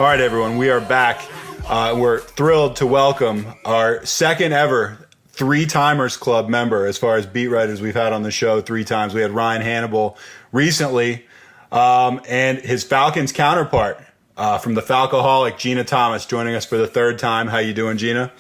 All right, everyone, we are back. We're thrilled to welcome our second ever Three-Timers Club member as far as beat writers we've had on the show 3 times. We had Ryan Hannibal recently, and his Falcons counterpart from the Falcoholic, Jeanna Thomas, joining us for the 3rd time. How you doing, Jeanna?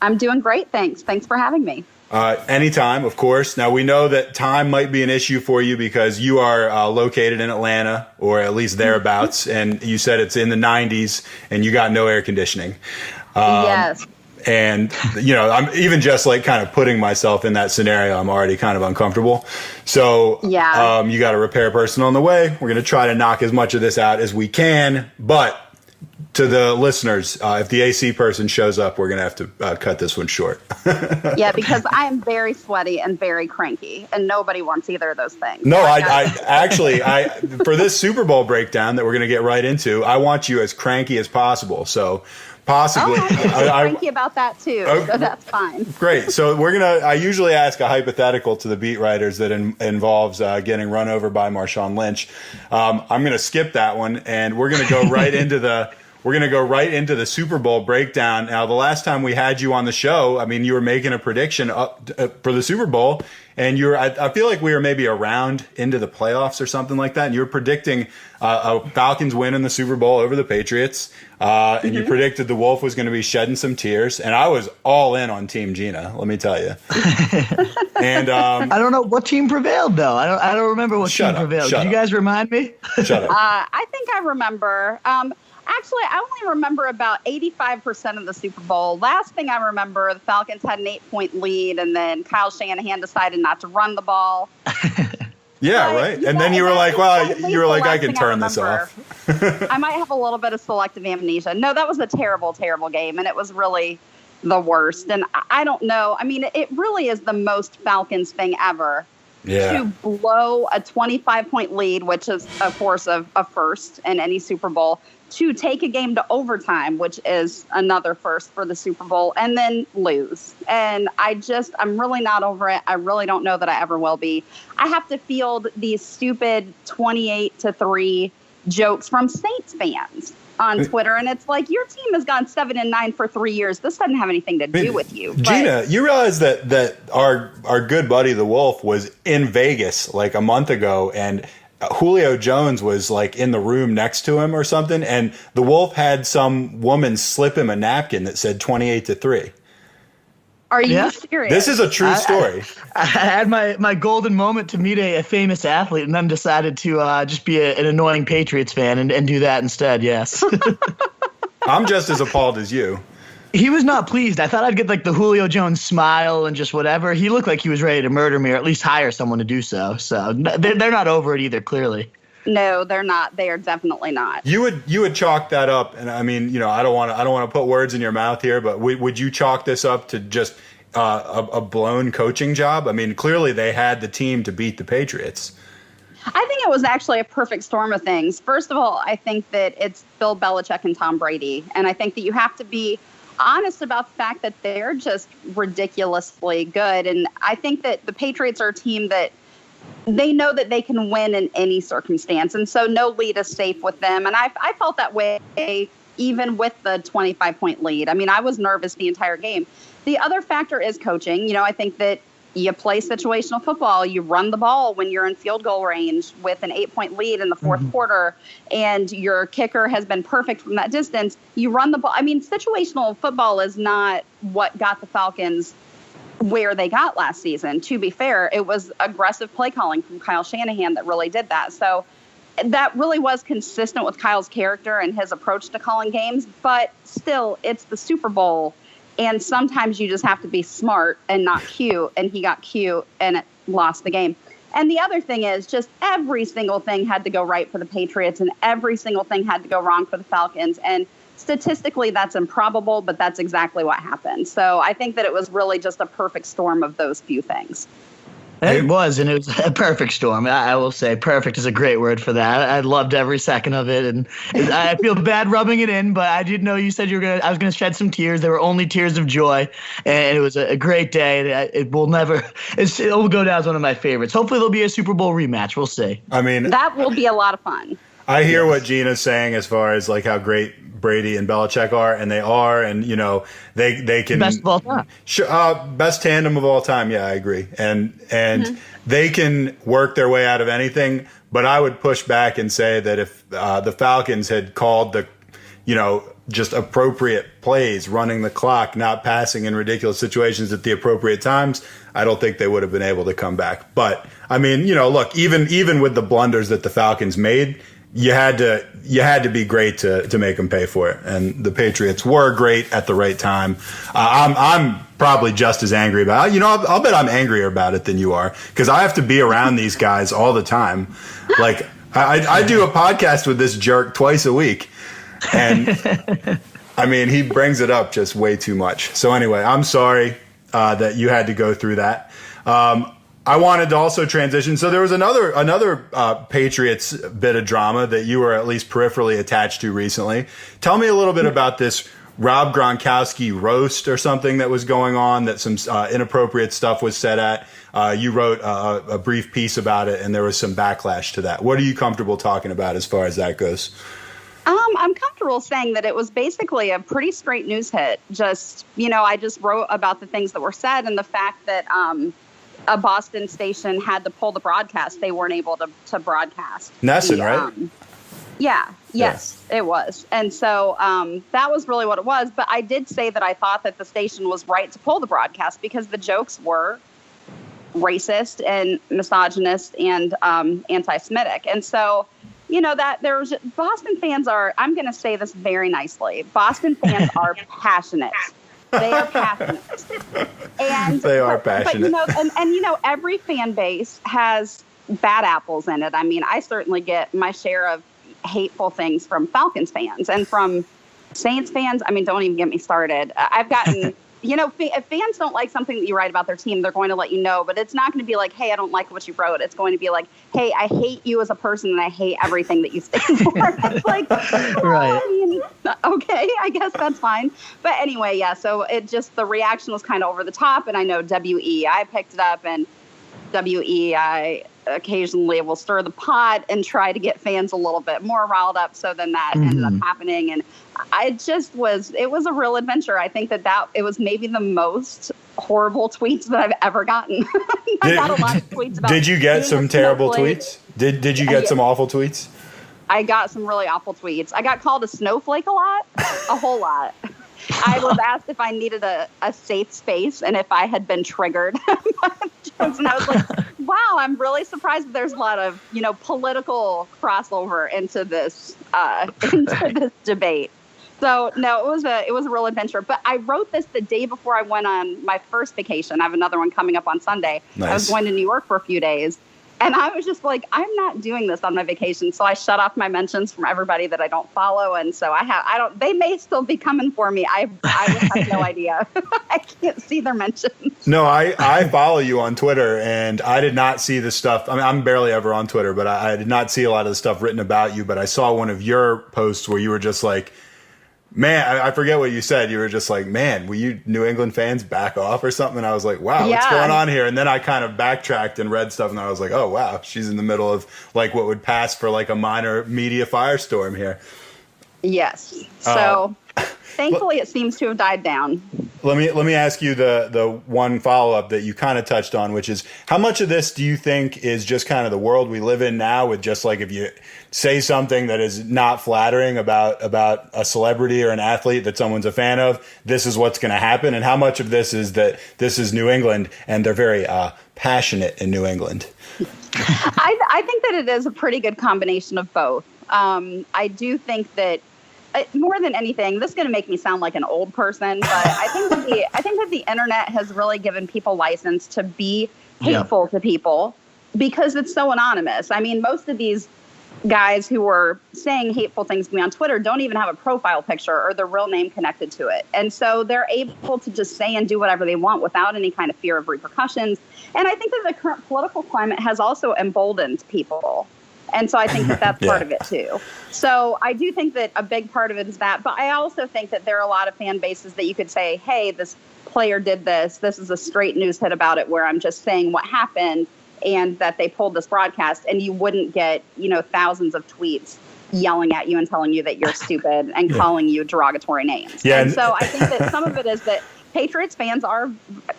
I'm doing great, thanks. Thanks for having me. Anytime, of course. Now, we know that time might be an issue for you because you are located in Atlanta, or at least thereabouts, and you said it's in the 90s and you got no air conditioning. Yes. And, you know, I'm even just like kind of putting myself in that scenario, I'm already kind of uncomfortable. So yeah. You got a repair person on the way. We're going to try to knock as much of this out as we can, but to the listeners, if the AC person shows up, we're going to have to cut this one short. Yeah, because I am very sweaty and very cranky, and nobody wants either of those things. No, I actually, for this Super Bowl breakdown that we're going to get right into, I want you as cranky as possible. So possibly. I'm cranky about that too, so that's fine. Great. So I usually ask a hypothetical to the beat writers that involves getting run over by Marshawn Lynch. I'm going to skip that one, and we're going to go right into the Super Bowl breakdown. Now, the last time we had you on the show, I mean, you were making a prediction for the Super Bowl, and I feel like we were maybe a round into the playoffs or something like that, and you were predicting a Falcons win in the Super Bowl over the Patriots, and you predicted the Wolf was going to be shedding some tears, and I was all in on Team Jeanna, let me tell you. And I don't know what team prevailed, though. I don't remember what team prevailed. Can you guys remind me? Shut up. I think I remember. Actually, I only remember about 85% of the Super Bowl. Last thing I remember, the Falcons had an 8-point lead, and then Kyle Shanahan decided not to run the ball. Yeah, right. And then you were like, well, I can turn this off. I might have a little bit of selective amnesia. No, that was a terrible, terrible game, and it was really the worst. And I don't know. I mean, it really is the most Falcons thing ever. Yeah. To blow a 25-point lead, which is, of course, a first in any Super Bowl, to take a game to overtime, which is another first for the Super Bowl, and then lose. And I'm really not over it. I really don't know that I ever will be. I have to field these stupid 28-3 jokes from Saints fans on Twitter, and it's like, your team has gone 7-9 for 3 years. This doesn't have anything to do with you. Jeanna, you realize that our good buddy the Wolf was in Vegas like a month ago, and Julio Jones was like in the room next to him or something, and the Wolf had some woman slip him a napkin that said 28-3. Are you serious? This is a true story. I had my golden moment to meet a famous athlete, and then decided to just be an annoying Patriots fan and do that instead, yes. I'm just as appalled as you. He was not pleased. I thought I'd get like the Julio Jones smile and just whatever. He looked like he was ready to murder me, or at least hire someone to do so. So they're not over it either, clearly. No, they're not. They are definitely not. You would chalk that up, and I mean, you know, I don't want to put words in your mouth here, but would you chalk this up to just a blown coaching job? I mean, clearly they had the team to beat the Patriots. I think it was actually a perfect storm of things. First of all, I think that it's Bill Belichick and Tom Brady, and I think that you have to be honest about the fact that they're just ridiculously good. And I think that the Patriots are a team that they know that they can win in any circumstance. And so no lead is safe with them. And I felt that way even with the 25-point lead. I mean, I was nervous the entire game. The other factor is coaching. You know, I think that you play situational football. You run the ball when you're in field goal range with an 8-point lead in the fourth quarter, and your kicker has been perfect from that distance. You run the ball. I mean, situational football is not what got the Falcons where they got last season. To be fair, it was aggressive play calling from Kyle Shanahan that really did that. So that really was consistent with Kyle's character and his approach to calling games. But still, it's the Super Bowl. And sometimes you just have to be smart and not cute. And he got cute and it lost the game. And the other thing is just every single thing had to go right for the Patriots and every single thing had to go wrong for the Falcons. And statistically, that's improbable, but that's exactly what happened. So I think that it was really just a perfect storm of those few things. It was, and it was a perfect storm. I will say perfect is a great word for that. I loved every second of it, and I feel bad rubbing it in, but I did know you said I was going to shed some tears. There were only tears of joy, and it was a great day. It will go down as one of my favorites. Hopefully there'll be a Super Bowl rematch. We'll see. I mean, that will be a lot of fun. I hear what Jeanna's saying as far as like how great Brady and Belichick are, and they are, and they can Best of all time. Best tandem of all time. Yeah, I agree, and they can work their way out of anything. But I would push back and say that if the Falcons had called the, just appropriate plays, running the clock, not passing in ridiculous situations at the appropriate times, I don't think they would have been able to come back. But I mean, look, even with the blunders that the Falcons made, you had to be great to make them pay for it. And the Patriots were great at the right time. I'm probably just as angry about it. I'll bet I'm angrier about it than you are, because I have to be around these guys all the time. Like I do a podcast with this jerk twice a week. And I mean, he brings it up just way too much. So anyway, I'm sorry that you had to go through that. I wanted to also transition. So there was another Patriots bit of drama that you were at least peripherally attached to recently. Tell me a little bit about this Rob Gronkowski roast or something that was going on, that some inappropriate stuff was said at. You wrote a brief piece about it, and there was some backlash to that. What are you comfortable talking about as far as that goes? I'm comfortable saying that it was basically a pretty straight news hit. I just wrote about the things that were said and the fact that a Boston station had to pull the broadcast. They weren't able to broadcast. Nesson, right? Yes, it was. And so that was really what it was. But I did say that I thought that the station was right to pull the broadcast because the jokes were racist and misogynist and anti-Semitic. And so, that there's Boston fans are, I'm going to say this very nicely, Boston fans are passionate. They are passionate. And they are passionate. But, every fan base has bad apples in it. I mean, I certainly get my share of hateful things from Falcons fans and from Saints fans. I mean, don't even get me started. I've gotten, if fans don't like something that you write about their team, they're going to let you know, but it's not going to be like, hey, I don't like what you wrote. It's going to be like, hey, I hate you as a person and I hate everything that you stand for. It's like, right. Okay, I guess that's fine. But anyway, yeah, so the reaction was kind of over the top, and I know WEI picked it up, and WEI occasionally will stir the pot and try to get fans a little bit more riled up. So then that ended up happening. And it was a real adventure. I think that it was maybe the most horrible tweets that I've ever gotten. I got a lot of tweets about. Did you get some terrible tweets? Did you get some awful tweets? I got some really awful tweets. I got called a snowflake a lot, a whole lot. I was asked if I needed a safe space and if I had been triggered. And I was like, wow, I'm really surprised that there's a lot of, political crossover into this debate. So no, it was a real adventure. But I wrote this the day before I went on my first vacation. I have another one coming up on Sunday. Nice. I was going to New York for a few days. And I was just like, I'm not doing this on my vacation. So I shut off my mentions from everybody that I don't follow. And so they may still be coming for me. I have no idea. I can't see their mentions. No, I follow you on Twitter, and I did not see the stuff. I mean, I'm barely ever on Twitter, but I did not see a lot of the stuff written about you. But I saw one of your posts where you were just like, man, I forget what you said. You were just like, man, will you New England fans back off or something? And I was like, wow, what's going on here? And then I kind of backtracked and read stuff, and I was like, oh, wow, she's in the middle of like what would pass for like a minor media firestorm here. Yes. So thankfully it seems to have died down. Let me ask you the one follow-up that you kind of touched on, which is how much of this do you think is just kind of the world we live in now, with just like if you say something that is not flattering about a celebrity or an athlete that someone's a fan of, this is what's going to happen? And how much of this is that this is New England and they're very passionate in New England? I think that it is a pretty good combination of both. I do think that more than anything, this is going to make me sound like an old person, but I think that the internet has really given people license to be hateful to people because it's so anonymous. I mean, most of these guys who are saying hateful things to me on Twitter don't even have a profile picture or their real name connected to it. And so they're able to just say and do whatever they want without any kind of fear of repercussions. And I think that the current political climate has also emboldened people. And so I think that that's part of it, too. So I do think that a big part of it is that. But I also think that there are a lot of fan bases that you could say, hey, this player did this. This is a straight news hit about it where I'm just saying what happened and that they pulled this broadcast. And you wouldn't get, thousands of tweets yelling at you and telling you that you're stupid and calling you derogatory names. Yeah, and so I think that some of it is that Patriots fans are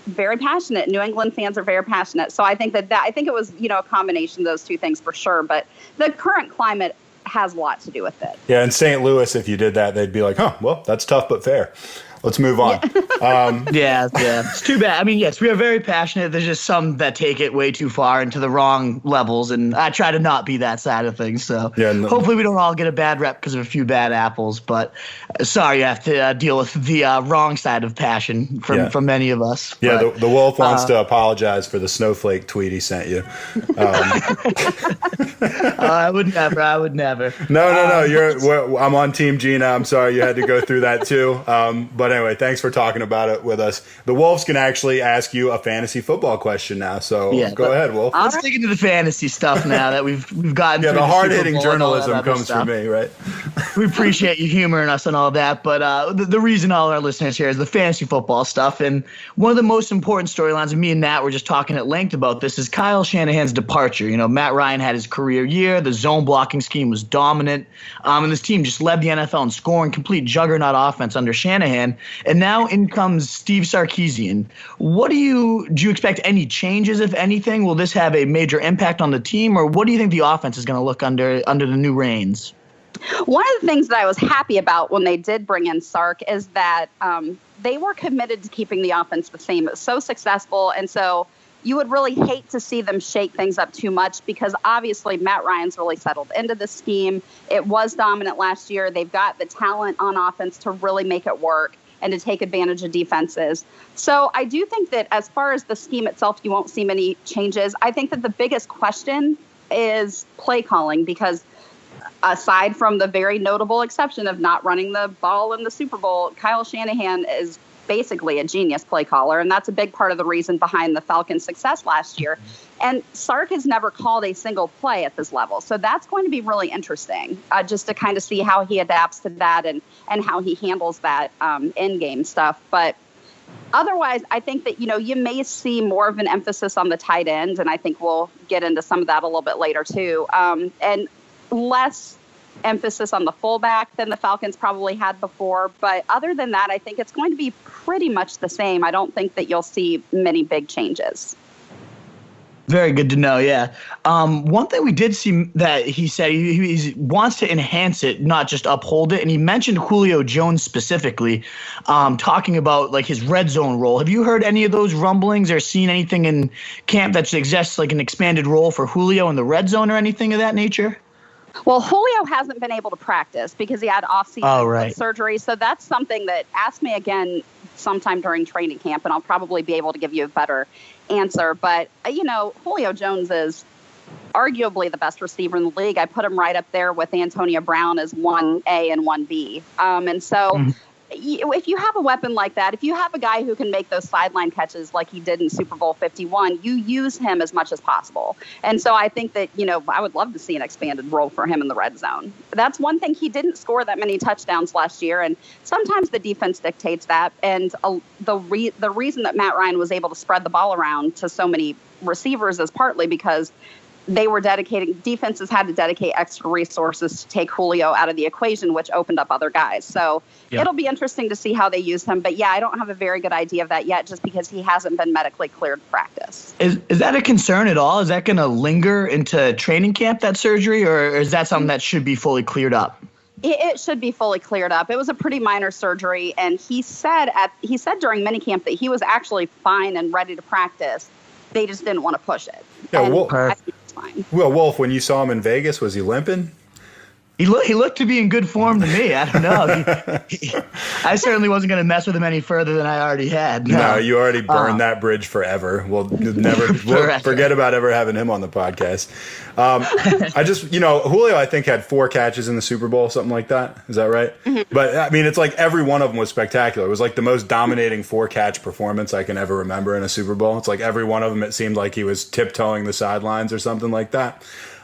very passionate. New England fans are very passionate. So I think I think it was, a combination of those two things for sure. But the current climate has a lot to do with it. Yeah, in St. Louis, if you did that, they'd be like, well, that's tough but fair. Let's move on. Yeah. It's too bad. I mean, yes, we are very passionate. There's just some that take it way too far into the wrong levels, and I try to not be that side of things. So hopefully we don't all get a bad rep because of a few bad apples. But sorry, you have to deal with the wrong side of passion from many of us. Yeah, but, the Wolf wants to apologize for the snowflake tweet he sent you. I would never. No. I'm on Team Jeanna. I'm sorry you had to go through that too. But anyway, thanks for talking about it with us. The Wolves can actually ask you a fantasy football question now. So go ahead, Wolf. Let's dig into the fantasy stuff now that we've gotten. Yeah, the hard-hitting journalism comes from me, right? We appreciate you humoring us and all that, but the reason all our listeners here is the fantasy football stuff. And one of the most important storylines, and me and Nat were just talking at length about this, is Kyle Shanahan's departure. Matt Ryan had his career year. The zone blocking scheme was dominant, and this team just led the NFL in scoring, complete juggernaut offense under Shanahan. And now in comes Steve Sarkisian. Do you expect any changes, if anything? Will this have a major impact on the team, or what do you think the offense is going to look under the new reins? One of the things that I was happy about when they did bring in Sark is that they were committed to keeping the offense the same. It was so successful, and so you would really hate to see them shake things up too much because obviously Matt Ryan's really settled into the scheme. It was dominant last year. They've got the talent on offense to really make it work and to take advantage of defenses. So I do think that as far as the scheme itself, you won't see many changes. I think that the biggest question is play calling, because aside from the very notable exception of not running the ball in the Super Bowl, Kyle Shanahan is basically a genius play caller, and that's a big part of the reason behind the Falcons' success last year. And Sark has never called a single play at this level, so that's going to be really interesting, just to kind of see how he adapts to that and how he handles that in-game stuff. But otherwise, I think that, you may see more of an emphasis on the tight end, and I think we'll get into some of that a little bit later too, and less emphasis on the fullback than the Falcons probably had before. But other than that, I think it's going to be pretty much the same. I don't think that you'll see many big changes. Very good to know, yeah. One thing we did see that he said he wants to enhance it, not just uphold it. And he mentioned Julio Jones specifically, talking about like his red zone role. Have you heard any of those rumblings or seen anything in camp that suggests like an expanded role for Julio in the red zone or anything of that nature? Well, Julio hasn't been able to practice because he had off-season surgery. So that's something that, ask me again sometime during training camp, and I'll probably be able to give you a better answer. But, Julio Jones is arguably the best receiver in the league. I put him right up there with Antonio Brown as 1A and 1B. And so if you have a weapon like that, if you have a guy who can make those sideline catches like he did in Super Bowl 51, you use him as much as possible. And so I think that, I would love to see an expanded role for him in the red zone. That's one thing. He didn't score that many touchdowns last year, and sometimes the defense dictates that. And the reason that Matt Ryan was able to spread the ball around to so many receivers is partly because defenses had to dedicate extra resources to take Julio out of the equation, which opened up other guys. So It'll be interesting to see how they use him. But I don't have a very good idea of that yet, just because he hasn't been medically cleared to practice. Is that a concern at all? Is that going to linger into training camp, that surgery, or is that something that should be fully cleared up? It should be fully cleared up. It was a pretty minor surgery, and he said during minicamp that he was actually fine and ready to practice. They just didn't want to push it. Yeah, fine. Well, Wolf, when you saw him in Vegas, was he limping? He looked to be in good form to me. I don't know. I certainly wasn't going to mess with him any further than I already had. No, you already burned that bridge forever. We'll forget about ever having him on the podcast. Julio, I think, had 4 catches in the Super Bowl, something like that. Is that right? Mm-hmm. But, I mean, it's like every one of them was spectacular. It was like the most dominating 4-catch performance I can ever remember in a Super Bowl. It's like every one of them, it seemed like he was tiptoeing the sidelines or something like that.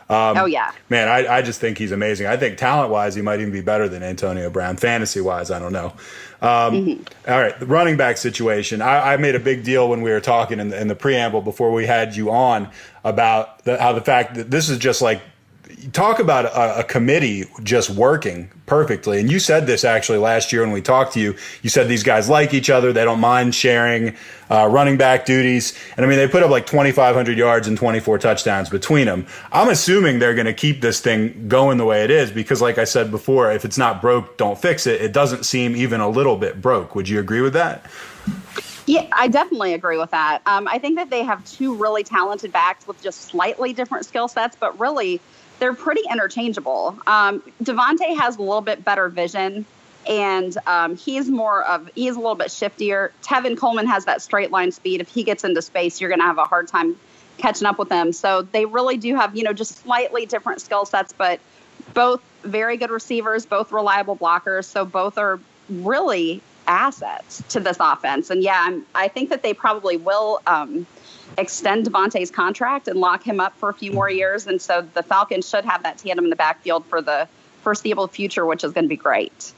Man, I just think he's amazing. I think talent-wise, he might even be better than Antonio Brown. Fantasy-wise, I don't know. All right, the running back situation. I made a big deal when we were talking in the preamble before we had you on about the fact that this is just like talk about a committee just working perfectly. And you said this actually last year when we talked to you. You said these guys like each other. They don't mind sharing running back duties. And I mean, they put up like 2,500 yards and 24 touchdowns between them. I'm assuming they're going to keep this thing going the way it is because, like I said before, if it's not broke, don't fix it. It doesn't seem even a little bit broke. Would you agree with that? Yeah, I definitely agree with that. I think that they have two really talented backs with just slightly different skill sets, but really they're pretty interchangeable. Devontae has a little bit better vision, and he's a little bit shiftier. Tevin Coleman has that straight line speed. If he gets into space, you're going to have a hard time catching up with them. So they really do have, just slightly different skill sets, but both very good receivers, both reliable blockers. So both are really assets to this offense. And yeah, I think that they probably will extend Devontae's contract and lock him up for a few more years. And so the Falcons should have that tandem in the backfield for the foreseeable future, which is going to be great.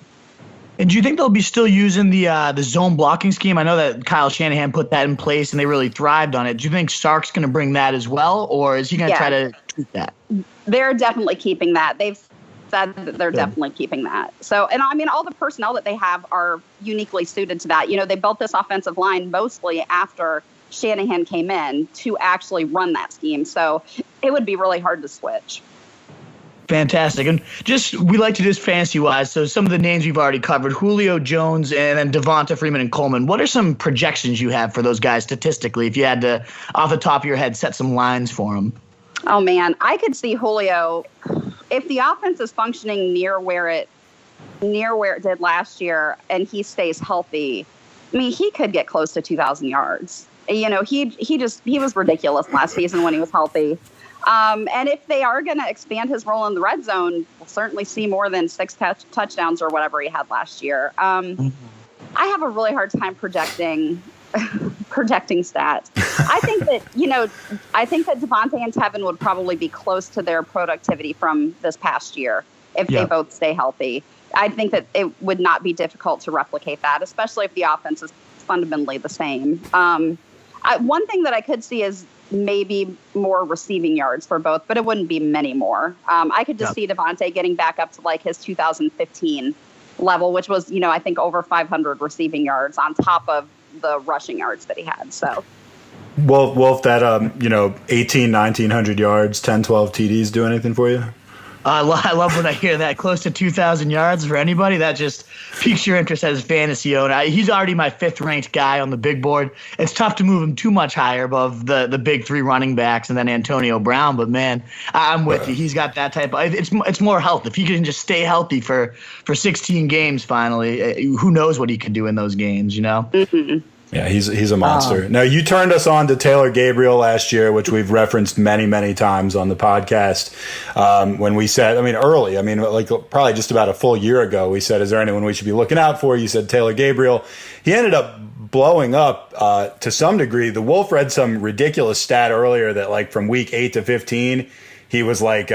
And do you think they'll be still using the zone blocking scheme? I know that Kyle Shanahan put that in place and they really thrived on it. Do you think Sark's going to bring that as well, or is he going to try to tweak that? They're definitely keeping that. They've said that they're definitely keeping that. So, and I mean, all the personnel that they have are uniquely suited to that. They built this offensive line mostly after Shanahan came in to actually run that scheme. So it would be really hard to switch. Fantastic. And we like to do this fantasy-wise, so some of the names we've already covered, Julio Jones and then Devonta Freeman and Coleman. What are some projections you have for those guys statistically, if you had to, off the top of your head, set some lines for them? Oh, man. I could see Julio, if the offense is functioning near where it did last year and he stays healthy, I mean, he could get close to 2,000 yards. He was ridiculous last season when he was healthy. And if they are going to expand his role in the red zone, we'll certainly see more than 6 touchdowns or whatever he had last year. I have a really hard time projecting stats. I think that Devontae and Tevin would probably be close to their productivity from this past year if they both stay healthy. I think that it would not be difficult to replicate that, especially if the offense is fundamentally the same. One thing that I could see is maybe more receiving yards for both, but it wouldn't be many more. I could just see Devontae getting back up to like his 2015 level, which was, I think over 500 receiving yards on top of the rushing yards that he had. So, well, if that 1,900 yards, 10, 12 TDs do anything for you? I love when I hear that, close to 2,000 yards for anybody. That just piques your interest as a fantasy owner. He's already my 5th-ranked guy on the big board. It's tough to move him too much higher above the big 3 running backs and then Antonio Brown. But, man, I'm with you. He's got that type of – it's more health. If he can just stay healthy for 16 games finally, who knows what he could do in those games, Mm-hmm. Yeah, he's a monster. Now, you turned us on to Taylor Gabriel last year, which we've referenced many, many times on the podcast. When we said, early, like probably just about a full year ago, we said, is there anyone we should be looking out for? You said Taylor Gabriel. He ended up blowing up to some degree. The Wolf read some ridiculous stat earlier that like from week 8 to 15, he was like,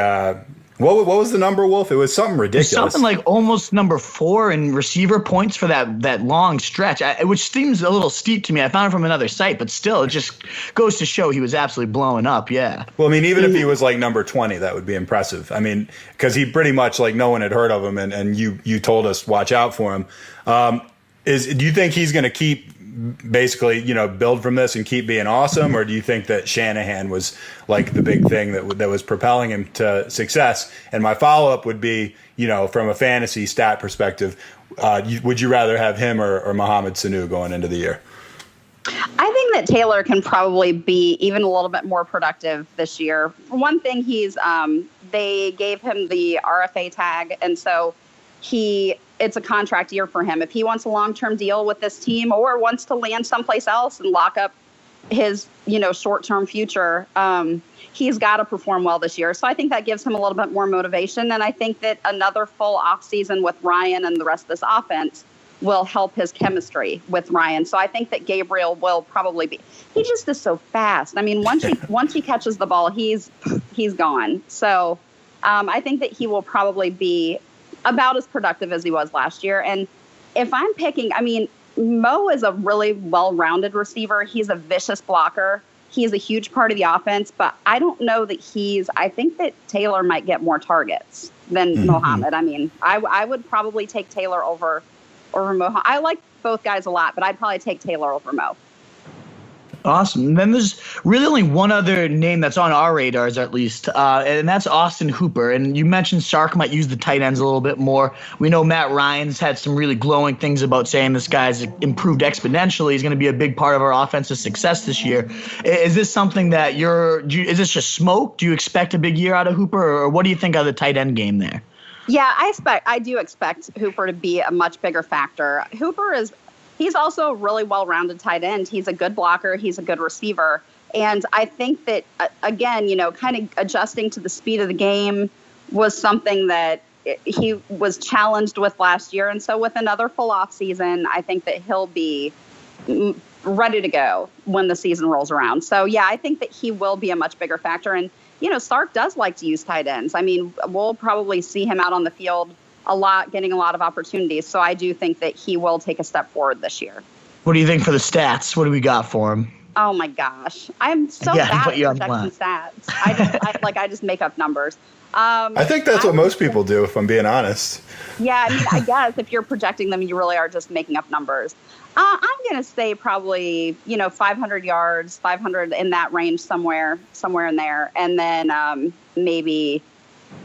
what was the number, Wolf? It was something ridiculous. Something like almost number 4 in receiver points for that long stretch, which seems a little steep to me. I found it from another site, but still, it just goes to show he was absolutely blowing up, yeah. Well, even if he was like number 20, that would be impressive. Because he pretty much, like, no one had heard of him, and you told us watch out for him. Do you think he's going to keep basically, build from this and keep being awesome? Or do you think that Shanahan was like the big thing that was propelling him to success? And my follow-up would be, from a fantasy stat perspective, would you rather have him or Mohamed Sanu going into the year? I think that Taylor can probably be even a little bit more productive this year. For one thing, they gave him the RFA tag, and so it's a contract year for him. If he wants a long-term deal with this team or wants to land someplace else and lock up his, short-term future, he's got to perform well this year. So I think that gives him a little bit more motivation. And I think that another full offseason with Ryan and the rest of this offense will help his chemistry with Ryan. So I think that Gabriel will probably be. He just is so fast. Once he catches the ball, he's gone. So I think that he will probably be about as productive as he was last year. And if I'm picking, Mo is a really well-rounded receiver. He's a vicious blocker. He is a huge part of the offense, but I don't know that I think that Taylor might get more targets than Mohamed. I mean, I would probably take Taylor over Mohamed. I like both guys a lot, but I'd probably take Taylor over Mo. Awesome. And then there's really only one other name that's on our radars, at least, and that's Austin Hooper. And you mentioned Sark might use the tight ends a little bit more. We know Matt Ryan's had some really glowing things about saying this guy's improved exponentially. He's going to be a big part of our offensive success this year. Is this something that is this just smoke? Do you expect a big year out of Hooper, or what do you think of the tight end game there? Yeah, I do expect Hooper to be a much bigger factor. He's also a really well-rounded tight end. He's a good blocker. He's a good receiver. And I think that, again, kind of adjusting to the speed of the game was something that he was challenged with last year. And so with another full off season, I think that he'll be ready to go when the season rolls around. So, yeah, I think that he will be a much bigger factor. And, Sark does like to use tight ends. I mean, we'll probably see him out on the field a lot, getting a lot of opportunities. So I do think that he will take a step forward this year. What do you think for the stats? What do we got for him? Oh my gosh. I'm so bad at projecting stats. I just make up numbers. I think that's what most people do, if I'm being honest. Yeah, I mean, I guess if you're projecting them, you really are just making up numbers. I'm going to say probably, 500 yards, 500 in that range, somewhere in there. And then maybe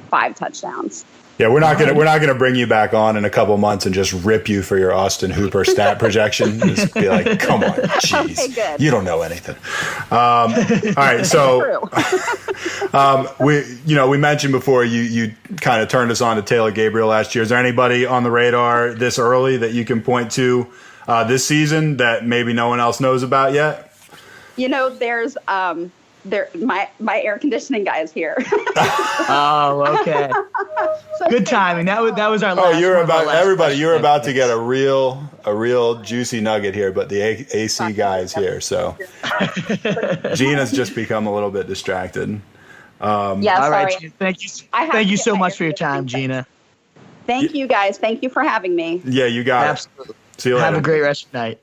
5 touchdowns. Yeah, we're not gonna bring you back on in a couple months and just rip you for your Austin Hooper stat projection. Just be like, come on, jeez, Okay, you don't know anything. All right, so we mentioned before you kind of turned us on to Taylor Gabriel last year. Is there anybody on the radar this early that you can point to this season that maybe no one else knows about yet? There's my air conditioning guy is here. Oh, okay. Good timing. That was our last. You're about to get a real juicy nugget here, but the AC guy is here, so Jeanna's just become a little bit distracted. All right, thank you so much for your time, Jeanna. Thank you guys. Thank you for having me. Yeah, you got Absolutely. it. See you later. Have a great rest of the night.